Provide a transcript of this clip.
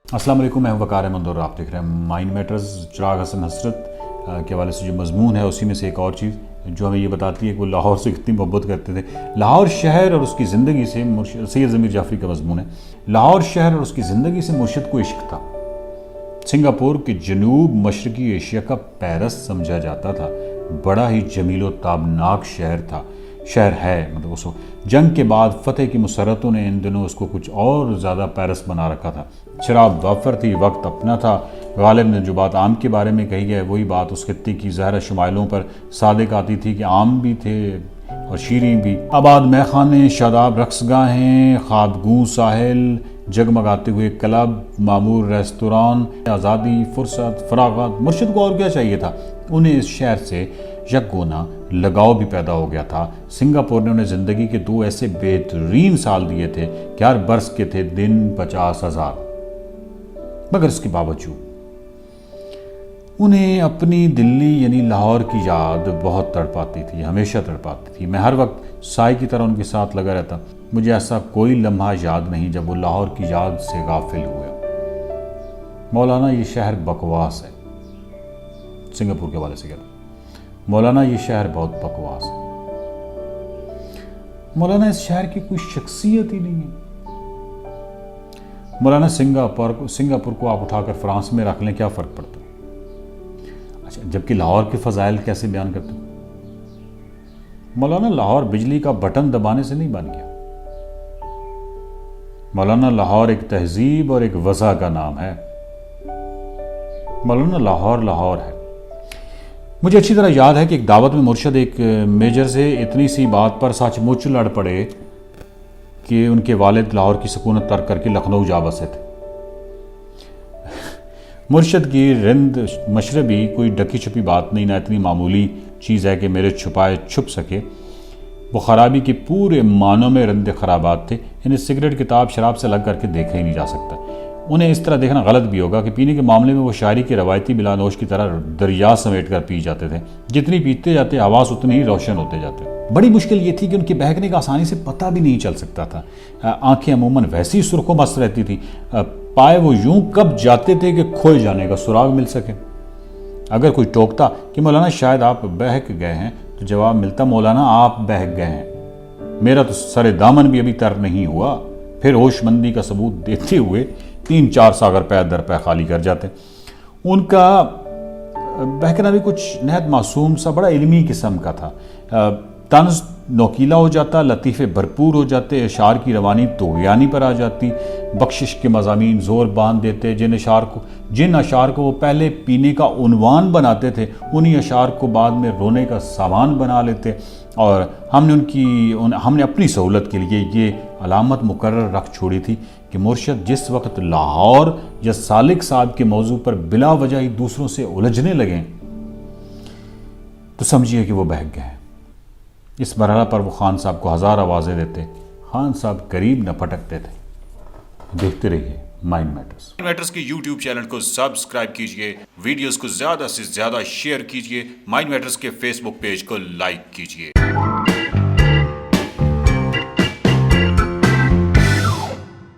अस्सलाम वालेकुम, मैं हूं वकार अहमद और आप देख रहे हैं माइंड मैटर्स। चिराग हसन हसरत के हवाले से जो मजमून है उसी में से एक और चीज़ जो हमें ये बताती है कि वो लाहौर से कितनी मोहब्बत करते थे। लाहौर शहर और उसकी ज़िंदगी से सैयद ज़मीर जाफरी का मजमून है। लाहौर शहर और उसकी ज़िंदगी से मुर्शिद को इश्क था। सिंगापुर के जनूब मशरकी एशिया का पेरिस समझा जाता था। बड़ा ही जमीलो ताबनाक शहर है मतलब उसको जंग के बाद फतेह की मुसरतों ने इन दिनों उसको कुछ और ज़्यादा पेरिस बना रखा था। शराब वाफर थी, वक्त अपना था। गालिब ने जो बात आम के बारे में कही है वही बात उस खित्ते की ज़हरा शुमाइलों पर सादिक आती थी कि आम भी थे और शीरें भी। आबाद मैखाने, शादाब रक्सगाहें, ख्वाबगूं साहिल, जगमगाते हुए क्लब, मामूर रेस्तोरां, आज़ादी, फुर्सत, फरागत। मुर्शिद को और क्या चाहिए था? उन्हें इस शहर से यकगोना लगाव भी पैदा हो गया था। सिंगापुर ने उन्हें ज़िंदगी के 2 ऐसे बेहतरीन साल दिए थे कि हर बरस के थे दिन 50,000। मगर इसके बावजूद उन्हें अपनी दिल्ली यानी लाहौर की याद बहुत तड़पाती थी, हमेशा तड़पाती थी। मैं हर वक्त साए की तरह उनके साथ लगा रहता। मुझे ऐसा कोई लम्हा याद नहीं जब वो लाहौर की याद से गाफिल हुए। मौलाना ये शहर बकवास है, सिंगापुर के हवाले से कहता मौलाना ये शहर बहुत बकवास है। मौलाना इस शहर की कोई शख्सियत ही नहीं है। मौलाना सिंगापुर को आप उठाकर फ्रांस में रख लें, क्या फ़र्क पड़ता है? अच्छा, जबकि लाहौर के फ़ज़ाइल कैसे बयान करते हैं? मौलाना लाहौर बिजली का बटन दबाने से नहीं बन गया। मौलाना लाहौर एक तहजीब और एक वज़ा का नाम है। मौलाना लाहौर है। मुझे अच्छी तरह याद है कि एक दावत में मुर्शिद एक मेजर से इतनी सी बात पर सचमुच लड़ पड़े कि उनके वालिद लाहौर की सुकूनत तर्क करके लखनऊ जा बसे थे। मुर्शिद की रिंद मशरबी कोई ढकी छुपी बात नहीं, ना इतनी मामूली चीज़ है कि मेरे छुपाए छुप सके। वो खराबी के पूरे मानों में रिंद खराबात थे। इन्हें सिगरेट, किताब, शराब से अलग करके देखा ही नहीं जा सकता। उन्हें इस तरह देखना गलत भी होगा कि पीने के मामले में वो शायरी के रवायती बिलानोश की तरह दरिया समेट कर पी जाते थे। जितनी पीते जाते आवाज़ उतनी ही रोशन होते जाते। बड़ी मुश्किल ये थी कि उनके बहकने का आसानी से पता भी नहीं चल सकता था। आंखें अमूमन वैसी सुर्खों मस्त रहती थी। पाए वो यूं कब जाते थे कि खोए जाने का सुराग मिल सके। अगर कोई टोकता कि मौलाना शायद आप बहक गए हैं तो जवाब मिलता, मौलाना आप बहक गए हैं, मेरा तो सरे दामन भी अभी तर नहीं हुआ। फिर होशमंदी का सबूत देते हुए 3-4 सागर पै दर पै खाली कर जाते। उनका बहकना भी कुछ नहायत मासूम सा, बड़ा इल्मी किस्म का था। तंज नोकीला हो जाता, लतीफ़े भरपूर हो जाते, अशार की रवानी तोग़यानी पर आ जाती। बख्शिश के मज़ामीन ज़ोर बांध देते। जिन अशार को वो पहले पीने का उन्वान बनाते थे उन्हीं अशार को बाद में रोने का सामान बना लेते। और हमने अपनी सहूलत के लिए ये अलामत मुकर्रर रख छोड़ी थी कि मुर्शिद जिस वक्त लाहौर या सालिक साहब के मौजू पर बिला वजह ही दूसरों से उलझने लगें तो समझिए कि वो बहक गए। इस मरहला पर वो खान साहब को 1000 आवाज़ें देते, खान साहब करीब न फटकते थे। देखते रहिए माइंड मैटर्स के YouTube चैनल को सब्सक्राइब कीजिए, वीडियोस को ज़्यादा से ज़्यादा शेयर कीजिए, माइंड मैटर्स के फेसबुक पेज को लाइक कीजिए।